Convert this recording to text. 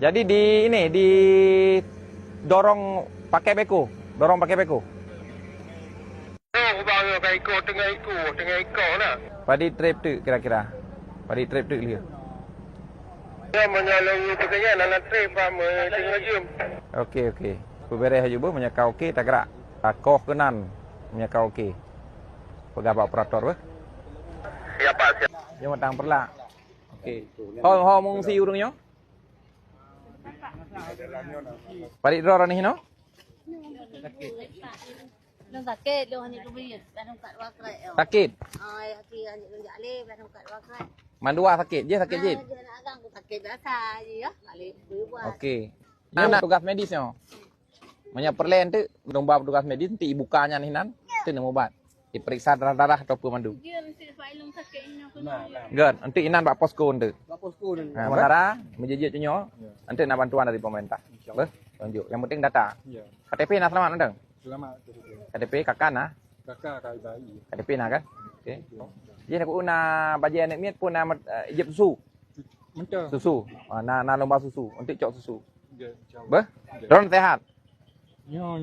Jadi di dorong pakai beko. Dorong pakai beko. Tengah ikut lah. Padi trip tu kira-kira. Padi trip tu dia. Dia menyalui pekerjaan anak trip sama tengah jum. Okey. Pemberi haju bu menyakau okey tak gerak. Takoh kenan menyakau okey. Pegabat operator bu. Ya Pak, siap. Dia matang perlak. Okey. Ho mung si urungnya. Padi dror ni no. Nung sakit, lu hanya kebiri, belum kat wakai. Sakit. Hati hanya lu jale, belum kat wakai. Mandua sakit. Je sakit je. Dia nak agak aku sakit biasa je ya. Balik buat. Okey. Nak tugas medisnya. Banyak perlen tu, domba petugas medis nanti ibukanya ni nan, tu nak ubat. Diperiksa darah atau pemandu. Dia mesti filem sakit ini aku. Good, nanti inan bak posko tu. Pak posko ni. Sementara menjejit tunyo, nanti nak bantuan dari pemerintah. Ber, tunjuk. Yang penting data. Ya. KTP nak selamat nandang. Selamat. KTP kakak nah. Kakak kai bayi. KTP nak kan? Okey. Dia nak una bajian nak miat pun nak ijib susu. Mentah. Susu. Na lomba susu. Untuk cok susu. Ya. Ber, drone sehat. Nyo.